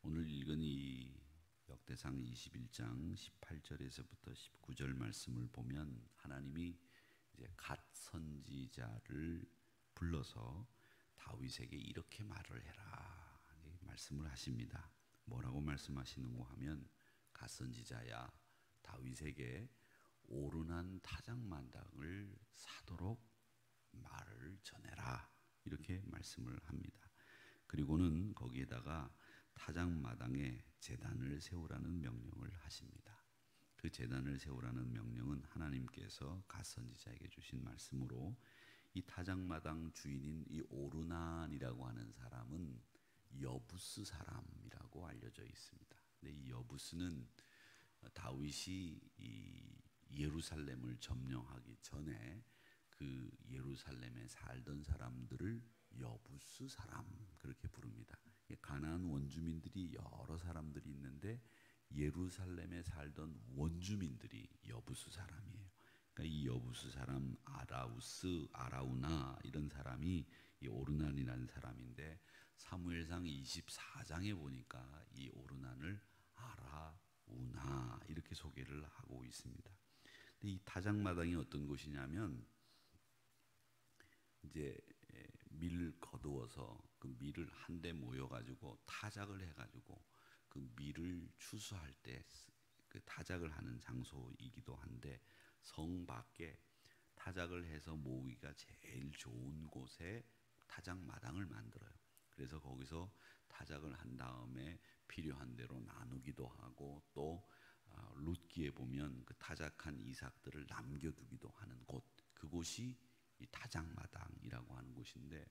오늘 읽은 이 역대상 21장 18절에서부터 19절 말씀을 보면 하나님이 이제 갓 선지자를 불러서 다윗에게 이렇게 말을 해라 말씀을 하십니다. 뭐라고 말씀하시는고 하면 갓 선지자야 다윗에게 오르난 타작마당을 사도록 말을 전해라 이렇게 말씀을 합니다. 그리고는 거기에다가 타작마당에 제단을 세우라는 명령을 하십니다. 그 제단을 세우라는 명령은 하나님께서 갓 선지자에게 주신 말씀으로 이 타작마당 주인인 이 오르난이라고 하는 사람은 여부스 사람이라고 알려져 있습니다. 근데 이 여부스는 다윗이 이 예루살렘을 점령하기 전에 그 예루살렘에 살던 사람들을 여부스 사람 그렇게 부릅니다. 가나안 원주민들이 여러 사람들이 있는데 예루살렘에 살던 원주민들이 여부스 사람이에요. 그러니까 이 여부스 사람 아라우스, 아라우나 이런 사람이 이 오르난이라는 사람인데 사무엘상 24장에 보니까 이 오르난을 아라우나 이렇게 소개를 하고 있습니다. 근데 이 타작마당이 어떤 곳이냐면 이제 밀을 거두어서 그 밀을 한데 모여가지고 타작을 해가지고 그 밀을 추수할 때 그 타작을 하는 장소이기도 한데 성 밖에 타작을 해서 모으기가 제일 좋은 곳에 타작 마당을 만들어요. 그래서 거기서 타작을 한 다음에 필요한 대로 나누기도 하고 또 룻기에 보면 그 타작한 이삭들을 남겨두기도 하는 곳, 그곳이 이 타작마당이라고 하는 곳인데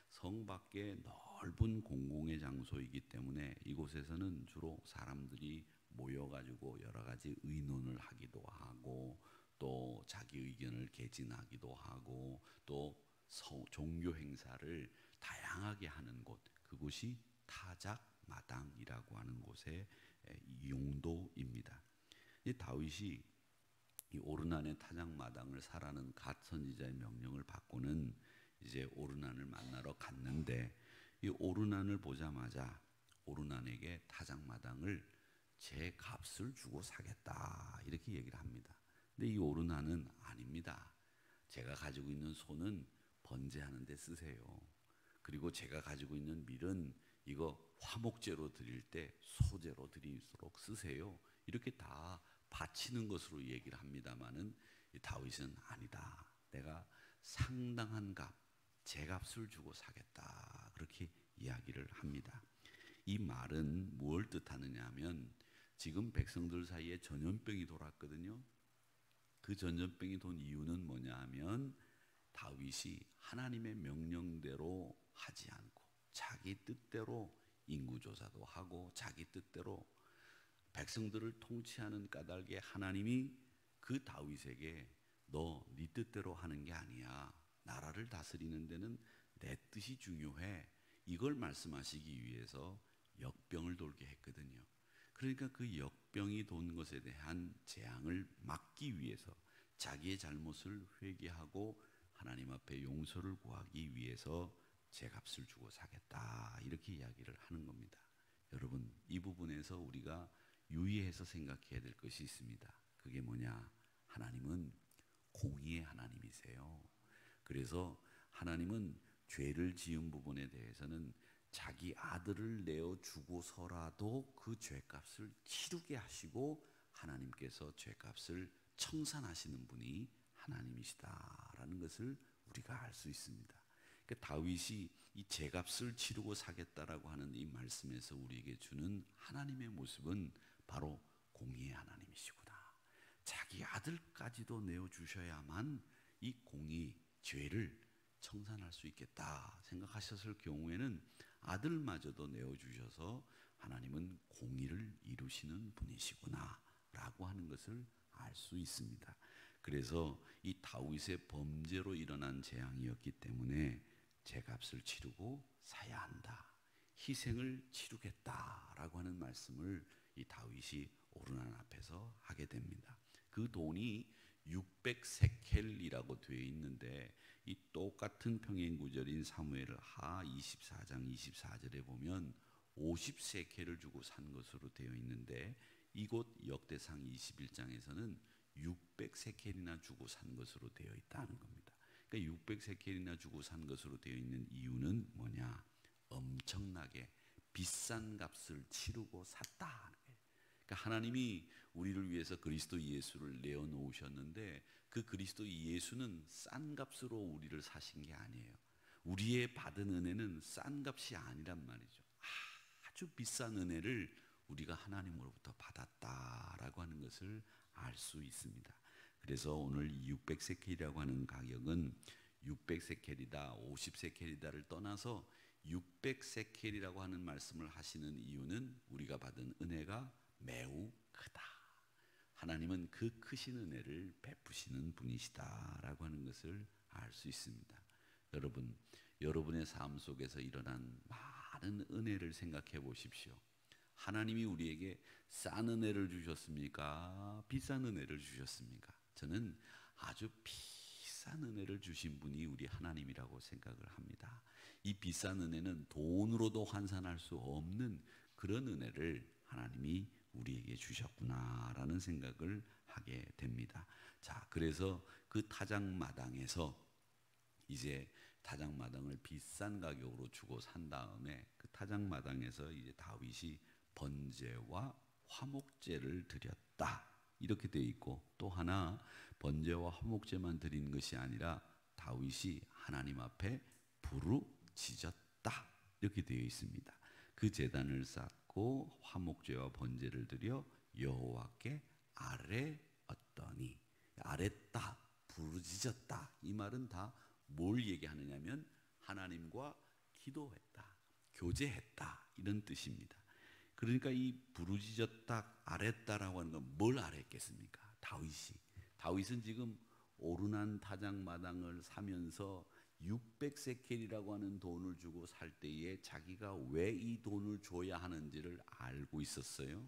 성 밖에 넓은 공공의 장소이기 때문에 이곳에서는 주로 사람들이 모여가지고 여러 가지 의논을 하기도 하고 또 자기 의견을 개진하기도 하고 또 종교 행사를 다양하게 하는 곳, 그곳이 타작마당이라고 하는 곳의 용도입니다. 이 다윗이 이 오르난의 타작마당을 사라는 갓 선지자의 명령을 받고는 이제 오르난을 만나러 갔는데 이 오르난을 보자마자 오르난에게 타작마당을 제 값을 주고 사겠다 이렇게 얘기를 합니다. 근데 이 오르난은 아닙니다. 제가 가지고 있는 소는 번제하는 데 쓰세요. 그리고 제가 가지고 있는 밀은 이거 화목제로 드릴 때 소제로 드릴수록 쓰세요. 이렇게 다 바치는 것으로 얘기를 합니다마는 다윗은 아니다. 내가 상당한 값, 제 값을 주고 사겠다. 그렇게 이야기를 합니다. 이 말은 무엇을 뜻하느냐 하면 지금 백성들 사이에 전염병이 돌았거든요. 그 전염병이 돈 이유는 뭐냐 하면 다윗이 하나님의 명령대로 하지 않고 자기 뜻대로 인구조사도 하고 자기 뜻대로 백성들을 통치하는 까닭에 하나님이 그 다윗에게 너 네 뜻대로 하는 게 아니야. 나라를 다스리는 데는 내 뜻이 중요해. 이걸 말씀하시기 위해서 역병을 돌게 했거든요. 그러니까 그 역병이 돈 것에 대한 재앙을 막기 위해서 자기의 잘못을 회개하고 하나님 앞에 용서를 구하기 위해서 제 값을 주고 사겠다 이렇게 이야기를 하는 겁니다. 여러분 이 부분에서 우리가 유의해서 생각해야 될 것이 있습니다. 그게 뭐냐? 하나님은 공의의 하나님이세요. 그래서 하나님은 죄를 지은 부분에 대해서는 자기 아들을 내어 주고서라도 그 죄값을 치르게 하시고 하나님께서 죄값을 청산하시는 분이 하나님이시다라는 것을 우리가 알 수 있습니다. 그러니까 다윗이 이 죄값을 치르고 사겠다라고 하는 이 말씀에서 우리에게 주는 하나님의 모습은 바로 공의의 하나님이시구나. 자기 아들까지도 내어주셔야만 이 공의, 죄를 청산할 수 있겠다 생각하셨을 경우에는 아들마저도 내어주셔서 하나님은 공의를 이루시는 분이시구나 라고 하는 것을 알 수 있습니다. 그래서 이 다윗의 범죄로 일어난 재앙이었기 때문에 죄값을 치르고 사야 한다. 희생을 치르겠다라고 하는 말씀을 이 다윗이 오르난 앞에서 하게 됩니다. 그 돈이 600세켈이라고 되어 있는데 이 똑같은 평행 구절인 사무엘 하 24장 24절에 보면 50세켈을 주고 산 것으로 되어 있는데 이곳 역대상 21장에서는 600세켈이나 주고 산 것으로 되어 있다는 겁니다. 그러니까 600세켈이나 주고 산 것으로 되어 있는 이유는 뭐냐? 엄청나게 비싼 값을 치르고 샀다. 그러니까 하나님이 우리를 위해서 그리스도 예수를 내어놓으셨는데 그 그리스도 예수는 싼 값으로 우리를 사신 게 아니에요. 우리의 받은 은혜는 싼 값이 아니란 말이죠. 아주 비싼 은혜를 우리가 하나님으로부터 받았다라고 하는 것을 알 수 있습니다. 그래서 오늘 600세켈이라고 하는 가격은 600세켈이다, 50세켈이다를 떠나서 600세켈이라고 하는 말씀을 하시는 이유는 우리가 받은 은혜가 매우 크다. 하나님은 그 크신 은혜를 베푸시는 분이시다라고 하는 것을 알 수 있습니다. 여러분, 여러분의 삶 속에서 일어난 많은 은혜를 생각해 보십시오. 하나님이 우리에게 싼 은혜를 주셨습니까? 비싼 은혜를 주셨습니까? 저는 아주 비싼 은혜를 주신 분이 우리 하나님이라고 생각을 합니다. 이 비싼 은혜는 돈으로도 환산할 수 없는 그런 은혜를 하나님이 우리에게 주셨구나라는 생각을 하게 됩니다. 자, 그래서 그 타작마당에서 이제 타작마당을 비싼 가격으로 주고 산 다음에 그 타작마당에서 이제 다윗이 번제와 화목제를 드렸다. 이렇게 되어 있고 또 하나 번제와 화목제만 드린 것이 아니라 다윗이 하나님 앞에 부르짖었다. 이렇게 되어 있습니다. 그 제단을 쌓고 화목제와 번제를 드려 여호와께 아뢰었더니 아뢰다, 부르짖었다. 이 말은 다 뭘 얘기하느냐면 하나님과 기도했다, 교제했다 이런 뜻입니다. 그러니까 이 부르짖었다, 아뢰다라고 하는 건 뭘 아뢰겠습니까? 다윗은 지금 오르난 타작마당을 사면서 600세켈이라고 하는 돈을 주고 살 때에 자기가 왜 이 돈을 줘야 하는지를 알고 있었어요.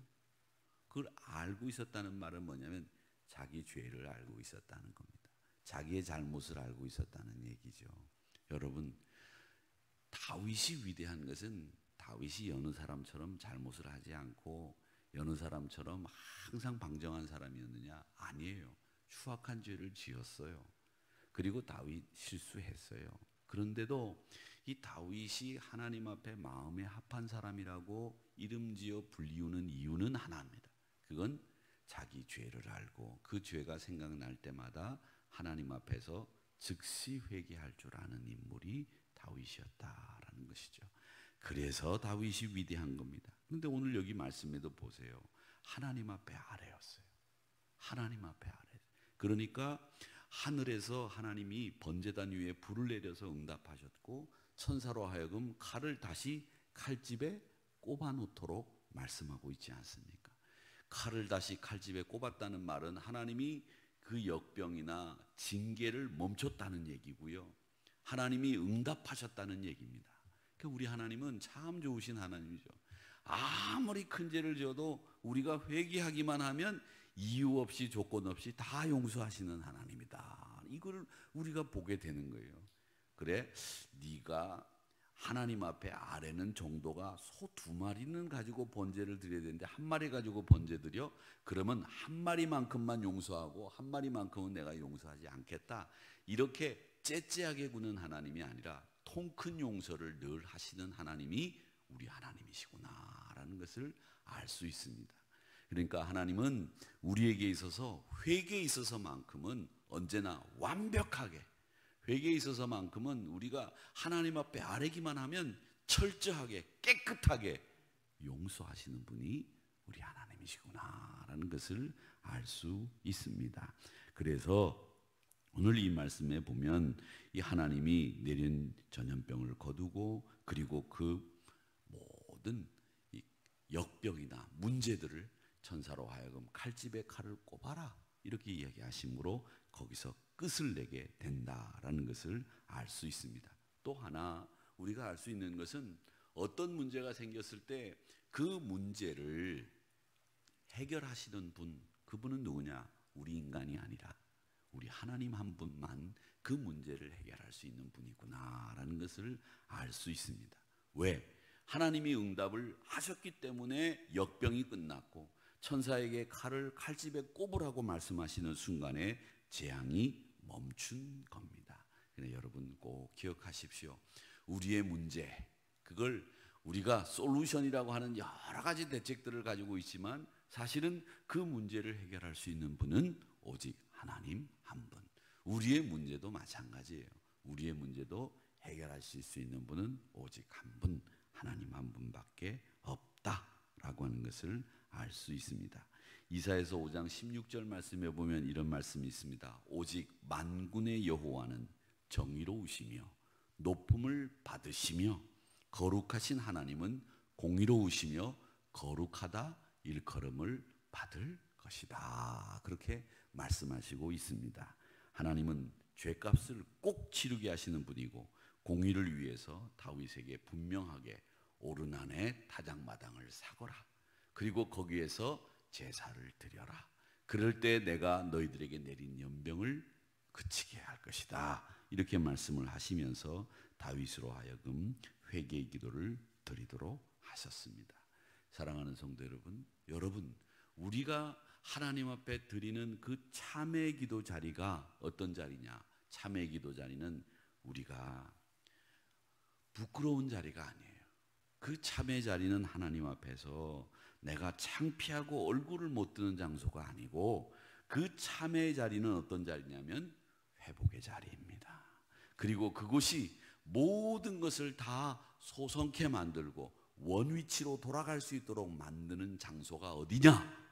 그걸 알고 있었다는 말은 뭐냐면 자기 죄를 알고 있었다는 겁니다. 자기의 잘못을 알고 있었다는 얘기죠. 여러분, 다윗이 위대한 것은 다윗이 여느 사람처럼 잘못을 하지 않고 여느 사람처럼 항상 방정한 사람이었느냐? 아니에요. 추악한 죄를 지었어요. 그리고 다윗 실수했어요. 그런데도 이 다윗이 하나님 앞에 마음에 합한 사람이라고 이름지어 불리우는 이유는 하나입니다. 그건 자기 죄를 알고 그 죄가 생각날 때마다 하나님 앞에서 즉시 회개할 줄 아는 인물이 다윗이었다라는 것이죠. 그래서 다윗이 위대한 겁니다. 그런데 오늘 여기 말씀에도 보세요. 하나님 앞에 아뢰었어요. 하나님 앞에 아뢰. 그러니까 하늘에서 하나님이 번제단 위에 불을 내려서 응답하셨고 천사로 하여금 칼을 다시 칼집에 꼽아 놓도록 말씀하고 있지 않습니까? 칼을 다시 칼집에 꼽았다는 말은 하나님이 그 역병이나 징계를 멈췄다는 얘기고요. 하나님이 응답하셨다는 얘기입니다. 그러니까 우리 하나님은 참 좋으신 하나님이죠. 아무리 큰 죄를 지어도 우리가 회개하기만 하면 이유 없이 조건 없이 다 용서하시는 하나님이다. 이걸 우리가 보게 되는 거예요. 그래, 네가 하나님 앞에 아뢰는 정도가 소 2마리는 가지고 번제를 드려야 되는데 1마리 가지고 번제 드려? 그러면 1마리만큼만 용서하고 1마리만큼은 내가 용서하지 않겠다. 이렇게 째째하게 구는 하나님이 아니라 통 큰 용서를 늘 하시는 하나님이 우리 하나님이시구나라는 것을 알 수 있습니다. 그러니까 하나님은 우리에게 있어서 회개에 있어서만큼은 언제나 완벽하게, 회개에 있어서만큼은 우리가 하나님 앞에 아뢰기만 하면 철저하게 깨끗하게 용서하시는 분이 우리 하나님이시구나라는 것을 알 수 있습니다. 그래서 오늘 이 말씀에 보면 이 하나님이 내린 전염병을 거두고 그리고 그 모든 이 역병이나 문제들을 천사로 하여금 칼집에 칼을 꼽아라 이렇게 이야기하심으로 거기서 끝을 내게 된다라는 것을 알 수 있습니다. 또 하나 우리가 알 수 있는 것은 어떤 문제가 생겼을 때 그 문제를 해결하시는 분, 그분은 누구냐? 우리 인간이 아니라 우리 하나님 한 분만 그 문제를 해결할 수 있는 분이구나라는 것을 알 수 있습니다. 왜? 하나님이 응답을 하셨기 때문에 역병이 끝났고 천사에게 칼집에 꼽으라고 말씀하시는 순간에 재앙이 멈춘 겁니다. 그래서 여러분 꼭 기억하십시오. 우리의 문제, 그걸 우리가 솔루션이라고 하는 여러 가지 대책들을 가지고 있지만 사실은 그 문제를 해결할 수 있는 분은 오직 하나님 한 분. 우리의 문제도 마찬가지예요. 우리의 문제도 해결하실 수 있는 분은 오직 한 분, 하나님 한 분밖에 없다라고 하는 것을 알 수 있습니다. 이사야서 5장 16절 말씀에 보면 이런 말씀이 있습니다. 오직 만군의 여호와는 정의로우시며 높음을 받으시며 거룩하신 하나님은 공의로우시며 거룩하다 일컬음을 받을 것이다. 그렇게 말씀하시고 있습니다. 하나님은 죄값을 꼭 치르게 하시는 분이고 공의를 위해서 다윗에게 분명하게 오르난의 타작마당을 사거라. 그리고 거기에서 제사를 드려라. 그럴 때 내가 너희들에게 내린 연병을 그치게 할 것이다. 이렇게 말씀을 하시면서 다윗으로 하여금 회개의 기도를 드리도록 하셨습니다. 사랑하는 성도 여러분, 우리가 하나님 앞에 드리는 그 참회 기도 자리가 어떤 자리냐? 참회 기도 자리는 우리가 부끄러운 자리가 아니에요. 그 참회 자리는 하나님 앞에서 내가 창피하고 얼굴을 못 드는 장소가 아니고 그 참회 자리는 어떤 자리냐면 회복의 자리입니다. 그리고 그곳이 모든 것을 다 소성케 만들고 원위치로 돌아갈 수 있도록 만드는 장소가 어디냐?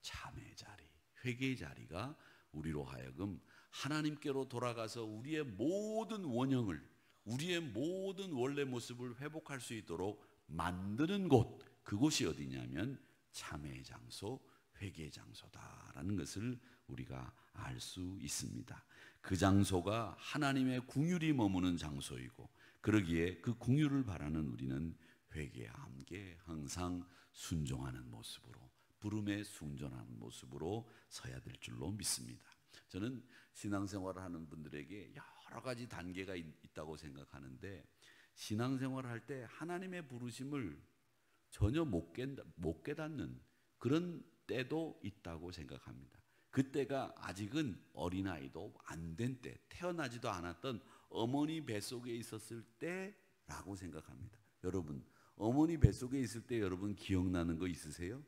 참회 자리, 회개의 자리가 우리로 하여금 하나님께로 돌아가서 우리의 모든 원형을, 우리의 모든 원래 모습을 회복할 수 있도록 만드는 곳, 그곳이 어디냐면 참회의 장소, 회개의 장소다라는 것을 우리가 알 수 있습니다. 그 장소가 하나님의 긍휼이 머무는 장소이고 그러기에 그 긍휼을 바라는 우리는 회개에 함께 항상 순종하는 모습으로, 부름에 순종하는 모습으로 서야 될 줄로 믿습니다. 저는 신앙생활을 하는 분들에게 여러 가지 단계가 있다고 생각하는데 신앙생활을 할 때 하나님의 부르심을 전혀 못 깨닫는 그런 때도 있다고 생각합니다. 그때가 아직은 어린아이도 안 된 때, 태어나지도 않았던 어머니 뱃속에 있었을 때라고 생각합니다. 여러분, 어머니 뱃속에 있을 때 여러분 기억나는 거 있으세요?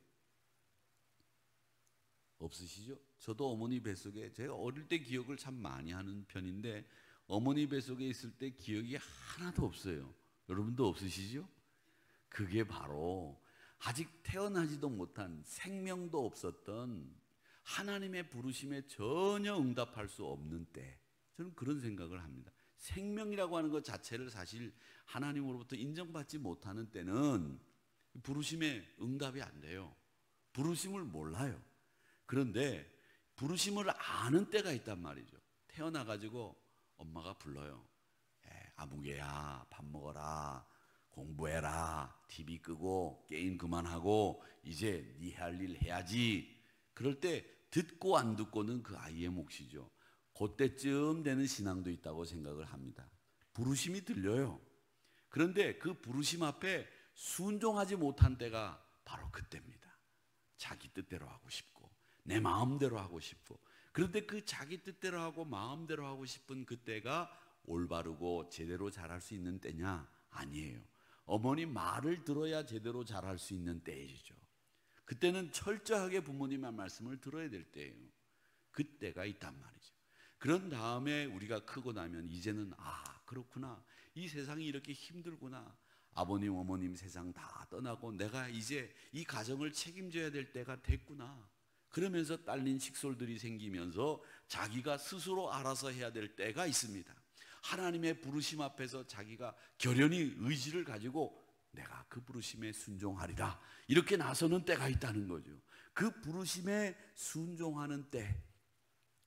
없으시죠? 저도 어머니 뱃속에, 제가 어릴 때 기억을 참 많이 하는 편인데 어머니 뱃속에 있을 때 기억이 하나도 없어요. 여러분도 없으시죠? 그게 바로 아직 태어나지도 못한, 생명도 없었던 하나님의 부르심에 전혀 응답할 수 없는 때, 저는 그런 생각을 합니다. 생명이라고 하는 것 자체를 사실 하나님으로부터 인정받지 못하는 때는 부르심에 응답이 안 돼요. 부르심을 몰라요. 그런데 부르심을 아는 때가 있단 말이죠. 태어나가지고 엄마가 불러요. 아무개야, 밥 먹어라, 공부해라, TV 끄고 게임 그만하고 이제 네 할 일 해야지. 그럴 때 듣고 안 듣고는 그 아이의 몫이죠. 그때쯤 되는 신앙도 있다고 생각을 합니다. 부르심이 들려요. 그런데 그 부르심 앞에 순종하지 못한 때가 바로 그때입니다. 자기 뜻대로 하고 싶고 내 마음대로 하고 싶고, 그런데 그 자기 뜻대로 하고 마음대로 하고 싶은 그때가 올바르고 제대로 잘할 수 있는 때냐? 아니에요. 어머니 말을 들어야 제대로 잘할 수 있는 때이죠. 그때는 철저하게 부모님의 말씀을 들어야 될 때예요. 그때가 있단 말이죠. 그런 다음에 우리가 크고 나면 이제는 그렇구나, 이 세상이 이렇게 힘들구나, 아버님 어머님 세상 다 떠나고 내가 이제 이 가정을 책임져야 될 때가 됐구나, 그러면서 딸린 식솔들이 생기면서 자기가 스스로 알아서 해야 될 때가 있습니다. 하나님의 부르심 앞에서 자기가 결연히 의지를 가지고 내가 그 부르심에 순종하리라 이렇게 나서는 때가 있다는 거죠. 그 부르심에 순종하는 때,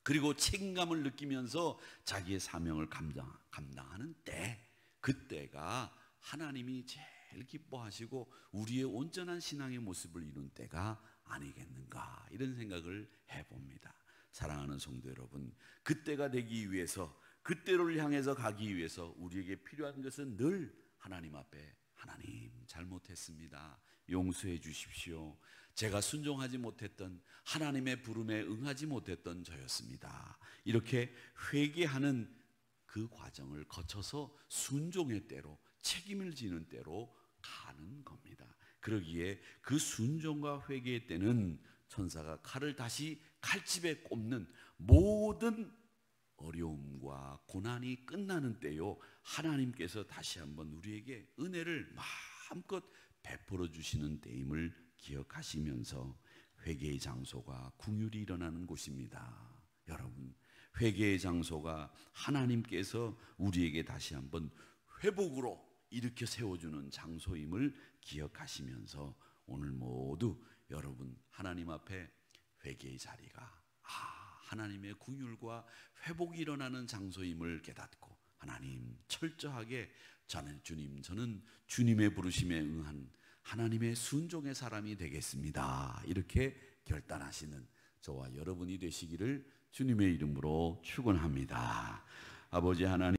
그리고 책임감을 느끼면서 자기의 사명을 감당하는 때, 그때가 하나님이 제일 기뻐하시고 우리의 온전한 신앙의 모습을 이룬 때가 아니겠는가, 이런 생각을 해봅니다. 사랑하는 성도 여러분, 그때가 되기 위해서, 그때를 향해서 가기 위해서 우리에게 필요한 것은 늘 하나님 앞에 하나님 잘못했습니다. 용서해 주십시오. 제가 순종하지 못했던, 하나님의 부름에 응하지 못했던 저였습니다. 이렇게 회개하는 그 과정을 거쳐서 순종의 때로, 책임을 지는 때로 가는 겁니다. 그러기에 그 순종과 회개의 때는 천사가 칼을 다시 칼집에 꼽는 모든 어려움과 고난이 끝나는 때요, 하나님께서 다시 한번 우리에게 은혜를 마음껏 베풀어 주시는 때임을 기억하시면서 회개의 장소가 긍휼이 일어나는 곳입니다. 여러분, 회개의 장소가 하나님께서 우리에게 다시 한번 회복으로 일으켜 세워주는 장소임을 기억하시면서 오늘 모두 여러분 하나님 앞에 회개의 자리가 하나님의 긍휼과 회복이 일어나는 장소임을 깨닫고, 하나님 철저하게 저는 주님의 부르심에 응한 하나님의 순종의 사람이 되겠습니다, 이렇게 결단하시는 저와 여러분이 되시기를 주님의 이름으로 축원합니다. 아버지 하나님,